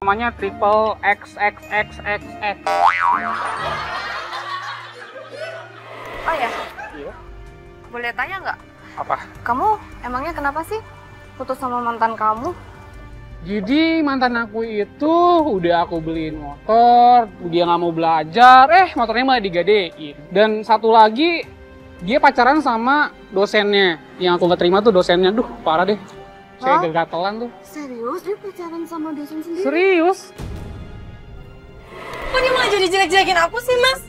Namanya triple XXXXX. Oh ya, Iya. boleh tanya nggak? Apa? Kamu emangnya kenapa sih putus sama mantan kamu? Jadi mantan aku itu udah aku beliin motor, dia nggak mau belajar, motornya malah digadein. Dan satu lagi, dia pacaran sama dosennya. Yang aku nggak terima tuh dosennya, duh parah deh. Saya Hah? gagatelan tuh. Serius? Dia pacaran sama dosen sendiri? Serius? Kok dia malah jadi jelek-jelekin aku sih, Mas?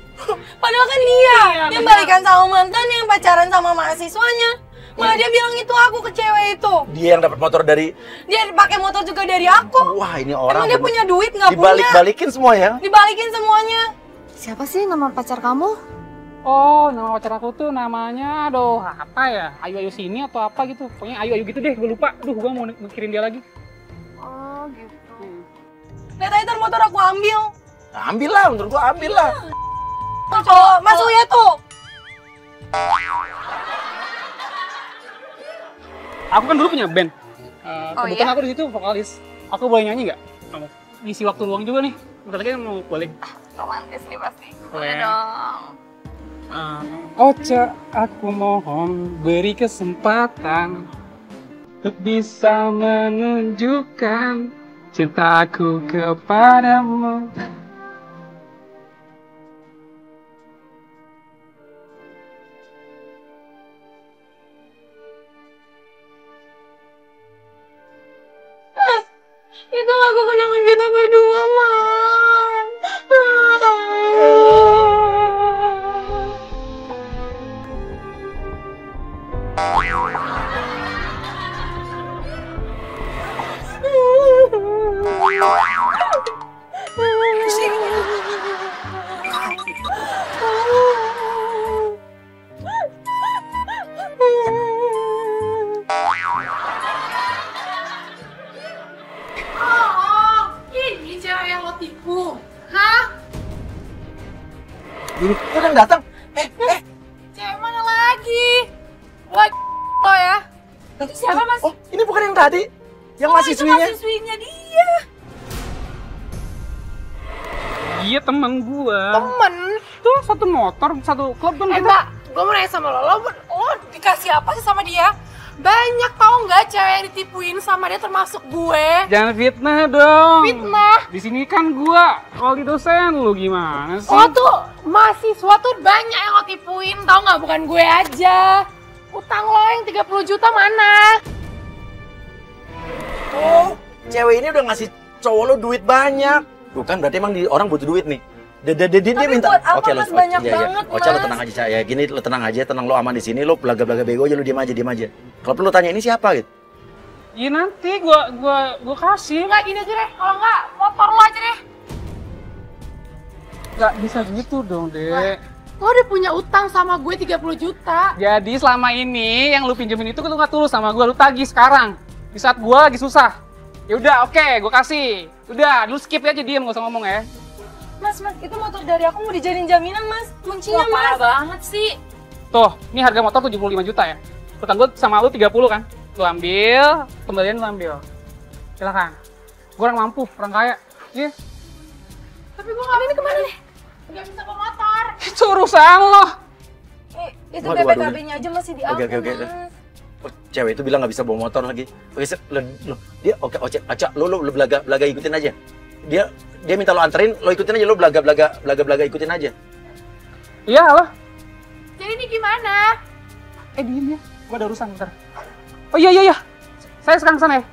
Padahal kan dia yang balikan sama mantan yang pacaran sama mahasiswanya. Malah dia bilang itu aku ke cewek itu. Dia yang dapat motor dari... Dia pakai motor juga dari aku. Wah, ini orang... Emang dia punya duit nggak punya? Dibalik-balikin semua ya? Dibalikin semuanya. Siapa sih nama pacar kamu? Oh, nama pacar aku tuh namanya, aduh apa ya? Ayu sini atau apa gitu. Pokoknya Ayu gitu deh, gue lupa. Duh, gue mau mikirin dia lagi. Oh gitu. Lihat aja ntar motor aku ambil. Ambil lah, menurut gua ambil lah. Cowok, Mas Uya tuh. Aku kan dulu punya band. Oh, Kebetulan iya? aku di situ vokalis. Aku boleh nyanyi nggak? Kamu ngisi waktu luang juga nih. Bentar lagi mau balik. Romantis nih pasti. Boleh. dong. Ocha, aku mohon beri kesempatan untuk bisa menunjukkan cintaku kepadamu. Itu lagu kenangan kita berdua, Man. Ini cewek yang lo tipu. Hah? Ini dia kan datang. Cewek mana lagi? Lo ya? Itu siapa, Mas? Oh, ini bukan yang tadi? Yang mahasiswinya? Mahasiswinya dia. Dia temen gua. Temen. Tuh satu motor, satu klub kan kita. Mbak, gue mau nanya sama lo dikasih apa sih sama dia? Banyak tau nggak cewek yang ditipuin sama dia termasuk gue. Jangan fitnah dong. Fitnah. Di sini kan gua wali dosen, lu gimana sih? Lo tuh mahasiswa tuh banyak yang lo tipuin tau nggak, bukan gue aja. Utang lo yang 30 juta mana? Oh, cewek ini udah ngasih cowok lo duit banyak. Tuh kan berarti emang orang butuh duit nih. Dia Tapi minta. buat apa, Oke, Mas? Banyak banget, Ocha, lo Mas. tenang aja, Ca. Ya gini, lo tenang aja, tenang, lo aman di sini, lo belaga-belaga bego aja, lo diem aja. Kalau perlu tanya ini siapa gitu. Iya nanti gua kasih. Nggak gini aja deh, kalau nggak motor lo aja deh. Nggak bisa gitu dong, Dek. Lo udah punya utang sama gue 30 juta. Jadi selama ini yang lu pinjemin itu lu nggak tulus sama gua, lu tagih sekarang. Di saat gua lagi susah. Ya udah, oke, gua kasih. Udah, lu skip aja, diem, nggak usah ngomong ya. Mas, itu motor dari aku mau dijadiin jaminan, Mas. Kuncinya, Wah, parah Mas. banget sih. Tuh, ini harga motor 75 juta ya. Utang gua sama lu 30 kan. Lu ambil, kembalian lu ambil. Silakan. Gua orang mampu, orang kaya. Iya. Tapi gue nggak ini kemana nih? Gak bisa bawa motor. Itu urusan lo. Itu Waduh, BPKB-nya aja masih di aku, Oke. Mas. Oh, cewek itu bilang nggak bisa bawa motor lagi. Oke, dia oke, Ocha, lo belaga ikutin aja. Dia minta lo anterin, lo ikutin aja, lo belaga ikutin aja. Iya lah. Jadi ini gimana? Diem ya. Gua ada urusan bentar. Oh iya. Saya sekarang kesana ya.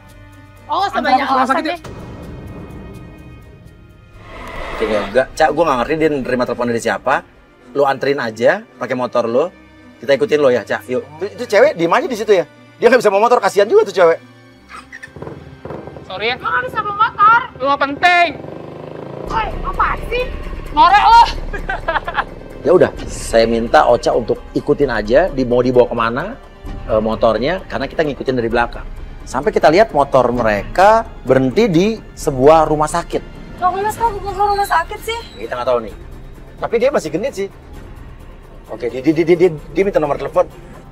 Oh, Antar sebanyak aku ke rumah alasan sakit deh. Kayaknya enggak, Cak, gue nggak ngerti dia nerima telepon dari siapa. Lo anterin aja, pakai motor lo. Kita ikutin lo ya, Cak. Yuk. Itu cewek diem aja di situ ya. Dia nggak bisa bawa motor, kasihan juga tuh cewek. Sorry ya. Gue nggak bisa bawa motor. Lu nggak penting. Woi, apaan sih? Norek lo. Ya udah, saya minta Ocha untuk ikutin aja, mau dibawa kemana motornya, karena kita ngikutin dari belakang. Sampai kita lihat motor mereka berhenti di sebuah rumah sakit. Kok Mas, kok ke rumah sakit sih? Kita nggak tahu nih. Tapi dia masih genit sih. Oke, dia minta nomor telepon.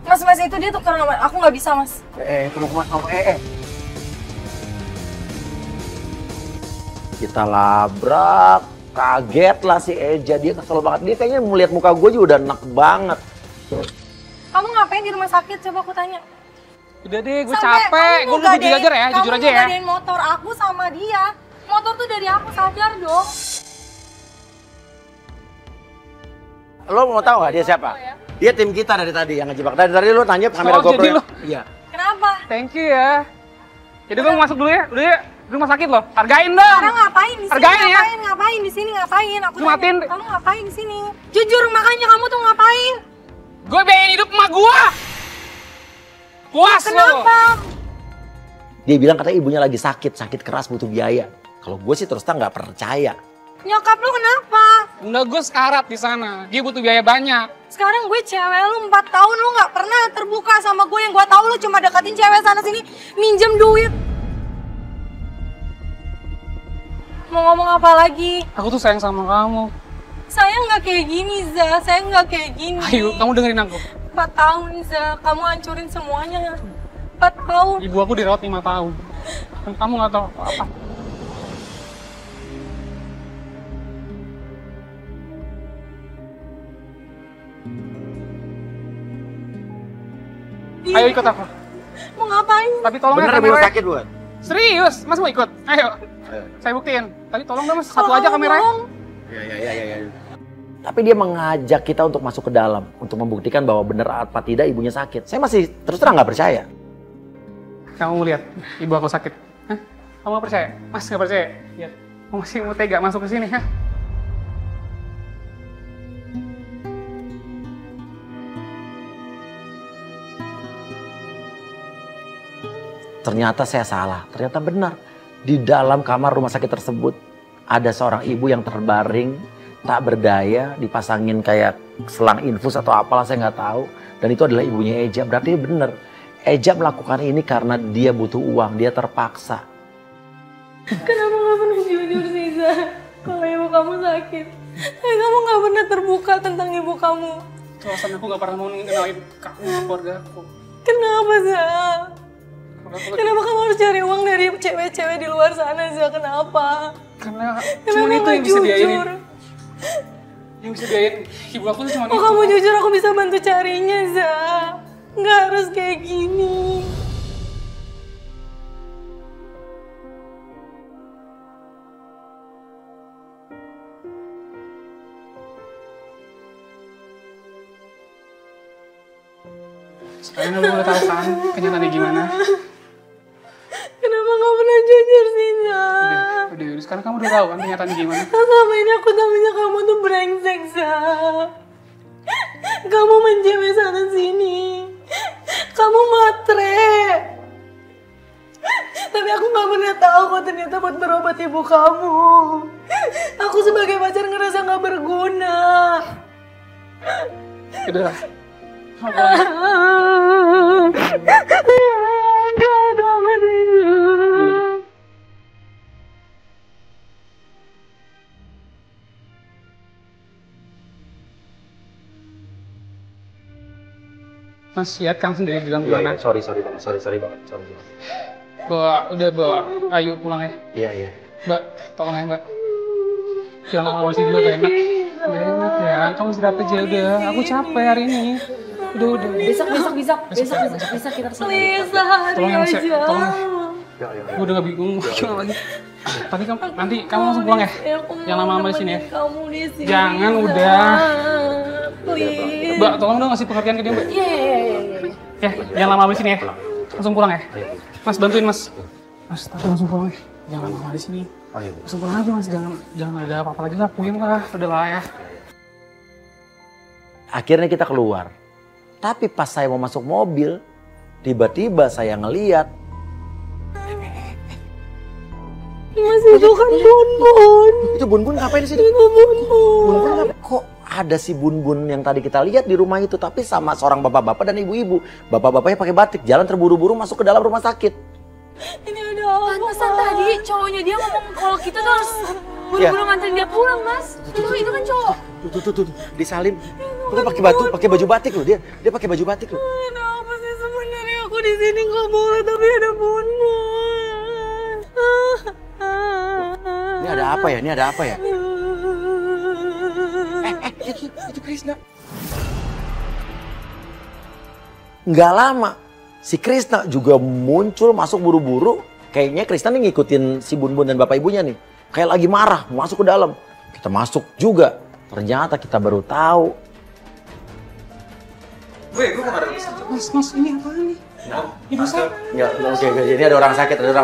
Mas, itu dia tukar nomor. Aku nggak bisa, Mas. Kita labrak, kaget lah si Eja, dia kesel banget. Dia kayaknya melihat muka gue juga udah enak banget. Kamu ngapain di rumah sakit? Coba aku tanya. Udah deh, gue Sampai capek. kamu Gue udah jujur aja ya, jujur aja ya. Kamu ngadain motor aku sama dia. Motor tuh dari aku, sadar dong. Lo mau tahu gak dia siapa? Dia tim kita dari tadi yang ngejebak. Dari tadi lo tanya kamera GoPro. jadi lo. Iya. Kenapa? Thank you ya. Jadi gue masuk dulu ya, udah ya. Di rumah sakit loh, hargain dong. Sekarang ngapain di sini? Hargain ya. Ngapain di sini? Ngapain? Aku Lu matiin. tanya, kamu ngapain di sini? Jujur makanya kamu tuh ngapain? Gue biayain hidup emak gue. Puas lo. Kenapa? Dia bilang katanya ibunya lagi sakit keras butuh biaya. Kalau gue sih terus terang nggak percaya. Nyokap lu kenapa? Udah gue sekarat di sana. Dia butuh biaya banyak. Sekarang gue cewek lu 4 tahun lu nggak pernah terbuka sama gue, yang gue tahu lu cuma deketin cewek sana sini minjem duit. Mau ngomong apa lagi? Aku tuh sayang sama kamu. Saya nggak kayak gini, Za. Saya nggak kayak gini. Ayo, kamu dengerin aku. 4 tahun, Za. Kamu hancurin semuanya. 4 tahun. Ibu aku dirawat 5 tahun. Dan kamu nggak tahu apa. Ayo ikut aku. Mau ngapain? Tapi tolong Bener ya ibu lo kameranya. sakit bukan? Serius, Mas mau ikut? Ayo. Saya buktiin. Tapi tolong dong Mas, satu aja kameranya. Iya. Tapi dia mengajak kita untuk masuk ke dalam. Untuk membuktikan bahwa benar apa tidak ibunya sakit. Saya masih terus terang nggak percaya. Kamu lihat, ibu aku sakit. Hah? Kamu nggak percaya? Mas nggak percaya? Lihat, kamu masih mau tega masuk ke sini, hah? Ternyata saya salah, ternyata benar. Di dalam kamar rumah sakit tersebut ada seorang ibu yang terbaring, tak berdaya, dipasangin kayak selang infus atau apalah saya nggak tahu. Dan itu adalah ibunya Eja, berarti benar. Eja melakukan ini karena dia butuh uang, dia terpaksa. Kenapa nggak pernah jujur sih, Za? Kalau ibu kamu sakit. Kamu nggak pernah terbuka tentang ibu kamu. Itu alasan aku nggak pernah mau kenalin kamu ke keluarga aku. Kenapa, Za? Kenapa kamu harus cari uang dari cewek-cewek di luar sana, Za? Kenapa? Karena Kenapa cuma itu nggak yang bisa biayain. jujur? Yang bisa biayain ibu aku tuh cuma Oh, itu. kamu jujur aku bisa bantu carinya, Za. Nggak harus kayak gini. Sekarang lu udah tahu kan kenyataannya gimana. Kenapa nggak pernah jujur sih, Za? Udah, sekarang kamu udah tahu kan kenyataannya gimana. Selama ini aku tahunya kamu tuh brengsek, Za. Kamu menjemeh sana sini. Kamu matre. Tapi aku nggak pernah tahu kok ternyata buat berobat ibu kamu. Aku sebagai pacar ngerasa nggak berguna. Udah. Kamu pulang ya. Mas, lihat kan sendiri di dalam gimana. Sorry banget. Udah bawa. Ayo pulang ya. Iya. Mbak, tolong ya Mbak. Jangan lama sih juga gak enak. Gak enak ya, kamu istirahat aja udah. Aku capek hari ini. Udah. Besok kita kesini. Please, hari Tolong ya Mas ya, aja. tolong ya. Gue udah gak bingung mau gimana lagi. Tapi nanti kamu langsung pulang ya. Jangan lama-lama di sini ya. Kamu di sini. Jangan, Za. udah. Please. Mbak, tolong dong ngasih pengertian ke dia Mbak. Iya. Ya, jangan lama di sini ya. Langsung pulang ya. Mas, bantuin Mas. Mas, tapi langsung pulang ya. Jangan lama di sini. Langsung pulang aja Mas, jangan ada apa-apa lagi lah. Puyeng lah, udah lah ya. Akhirnya kita keluar. Tapi pas saya mau masuk mobil, tiba-tiba saya ngeliat Mas, itu kan Bunbun. itu Bunbun ngapain di sini? Itu Bunbun. Bunbun ngapain? Kok ada si Bunbun yang tadi kita lihat di rumah itu, tapi sama seorang bapak-bapak dan ibu-ibu. Bapak-bapaknya pakai batik, jalan terburu-buru masuk ke dalam rumah sakit. Ini ada apa? Pantesan tadi cowoknya dia ngomong kalau kita tuh harus buru-buru nganterin dia pulang, Mas. Itu kan cowok. Tuh, disalin. Dia pakai baju batik loh, dia pakai baju batik loh. Kenapa sih sebenarnya aku di sini nggak boleh tapi ada Bunbun? Ini ada ada apa ya? Ini ada apa ya? Itu Krisna. Nggak lama, si Krisna juga muncul masuk buru-buru. Kayaknya Krisna nih ngikutin si Bun dan bapak ibunya nih. Kayak lagi marah, masuk ke dalam. Kita masuk juga. Ternyata kita baru tahu. Gue mau ada Mas, ini apa nih? Ibu saya. Ya, oke. Ini ada orang sakit, Udah,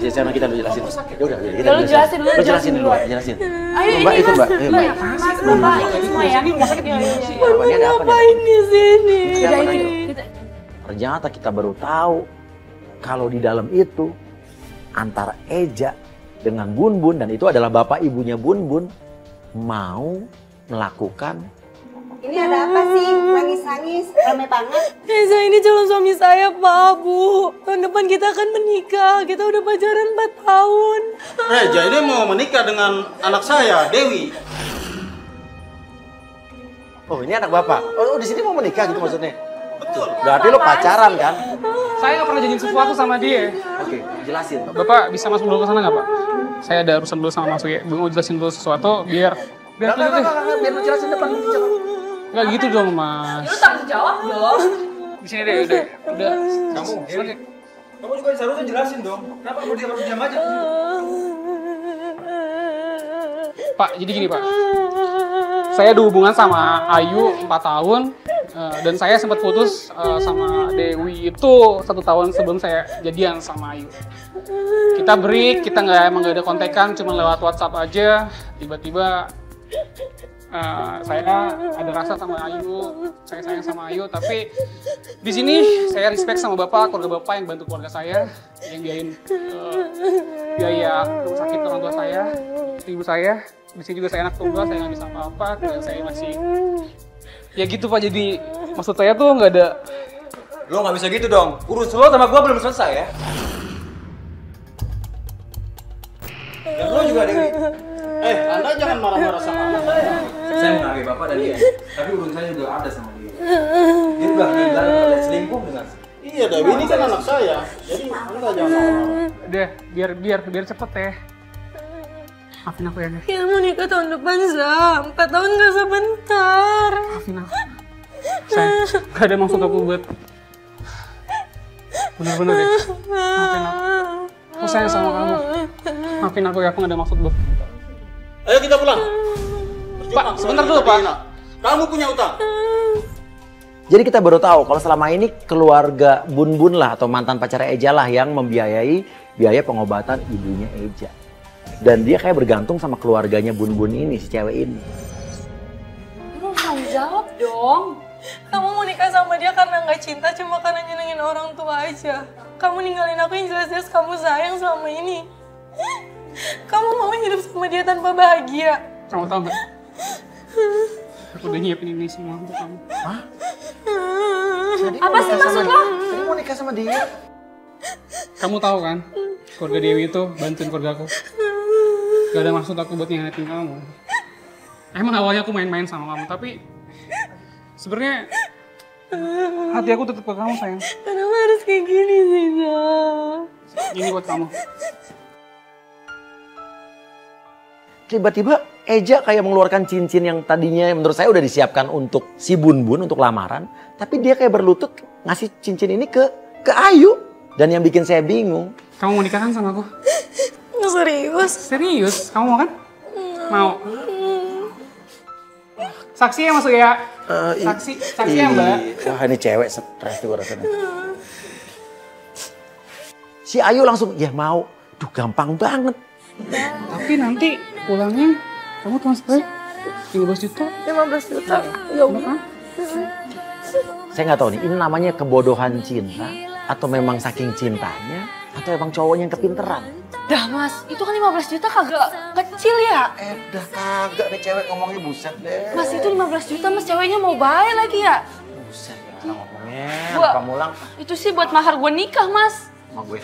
sama kita jelasin. Ya udah, kita jelasin dulu. Lu jelasin dulu, jelasin. Ayo Mbak, ini itu Mbak. Mas. Ayo, Mbak. Mas, Mbak, ini semua ya. Ini rumah sakit ya. Ini ada apa nih? Ngapain di sini? Ada apa Udah, nih? kita Ternyata kita baru tahu kalau di dalam itu antara Eja dengan Bun dan itu adalah bapak ibunya Bun mau melakukan. Ini ada apa sih? Nangis-nangis, rame banget. Reza ini calon suami saya, Pak, Bu. Tahun depan kita akan menikah. Kita udah pacaran 4 tahun. Reja ini mau menikah dengan anak saya, Dewi. Oh, ini anak bapak. Oh, di sini mau menikah gitu maksudnya. Betul. Berarti lo pacaran kan? Saya nggak pernah janjiin sesuatu sama dia. Oke, jelasin. Bapak bisa masuk dulu ke sana nggak, Pak? Saya ada urusan dulu sama Mas Uye. Mau jelasin dulu sesuatu biar Biar lu jelasin depan. nggak gitu dong, Mas. lu tanggung jawab dong. Di sini deh, udah. Kamu, Dewi. Kamu juga seharusnya jelasin dong. Kenapa kamu harus diam aja? Pak, jadi gini, Pak. Saya ada hubungan sama Ayu 4 tahun. Dan saya sempat putus sama Dewi itu 1 tahun sebelum saya jadian sama Ayu. Kita break, kita emang nggak ada kontekan, cuma lewat WhatsApp aja. Tiba-tiba saya ada rasa sama Ayu, saya sayang sama Ayu. Tapi di sini saya respect sama bapak, keluarga bapak yang bantu keluarga saya, yang biayain biaya rumah sakit orang tua saya, ibu saya. Di sini juga saya anak tunggal, saya nggak bisa apa-apa, dan saya masih ya gitu Pak. Jadi maksud saya tuh nggak ada. Lo nggak bisa gitu dong. Urus lo sama gua belum selesai ya. Dan lo juga Dewi. Anda jangan marah-marah sama anak saya. Saya menghargai bapak dan dia. Tapi urusan saya juga ada sama dia. Dia udah bilang ada selingkuh dengan. Iya, Dewi ini kan anak saya. Jadi Anda jangan marah-marah. Udah, biar cepet ya. Maafin aku ya, Nek. Kita mau nikah tahun depan, Zam. 4 tahun gak sebentar. Maafin aku. Saya gak ada maksud aku buat bener-bener ya. Maafin aku. Aku sayang sama kamu. Maafin aku ya, aku gak ada maksud buat. Ayo kita pulang. Pak, sebentar dulu, Pak. Kamu punya utang. Jadi kita baru tahu kalau selama ini keluarga Bun lah atau mantan pacar Eja lah yang membiayai biaya pengobatan ibunya Eja. Dan dia kayak bergantung sama keluarganya Bun ini, si cewek ini. Lu tanggung jawab dong. Kamu mau nikah sama dia karena gak cinta, cuma karena nyenengin orang tua aja. Kamu ninggalin aku yang jelas-jelas kamu sayang selama ini. Kamu mau hidup sama dia tanpa bahagia. Kamu tahu gak? Aku udah nyiapin ini semua untuk kamu. Hah? Apa sih maksud lo? Jadi mau nikah sama dia? Kamu tahu kan? Keluarga Dewi itu bantuin keluarga aku. Gak ada maksud aku buat nyanyiin kamu. Emang awalnya aku main-main sama kamu, tapi sebenarnya hati aku tetap ke kamu, sayang. Kenapa harus kayak gini sih, Zam? Ini buat kamu. Tiba-tiba Eja kayak mengeluarkan cincin yang tadinya menurut saya udah disiapkan untuk si Bun untuk lamaran. Tapi dia kayak berlutut ngasih cincin ini ke Ayu. Dan yang bikin saya bingung. Kamu mau nikah kan sama aku? Serius? Serius? Kamu mau kan? Mau. Saksi ya masuk ya? Saksi ya Mbak? Wah ini cewek stres tuh rasanya. Si Ayu langsung, ya mau. Duh gampang banget. Tapi nanti pulangnya kamu transfer 15 juta. 15 juta? Ya Udah kan? Saya nggak tahu nih, ini namanya kebodohan cinta. Atau memang saking cintanya. Atau emang cowoknya yang kepinteran. Dah Mas, itu kan 15 juta kagak kecil ya? Dah kagak nih cewek ngomongnya buset deh. Mas itu 15 juta mas ceweknya mau bayar lagi ya? Buset ya ngomongnya. Gua- Kamu ulang Itu sih buat mahar gue nikah mas. sama gue.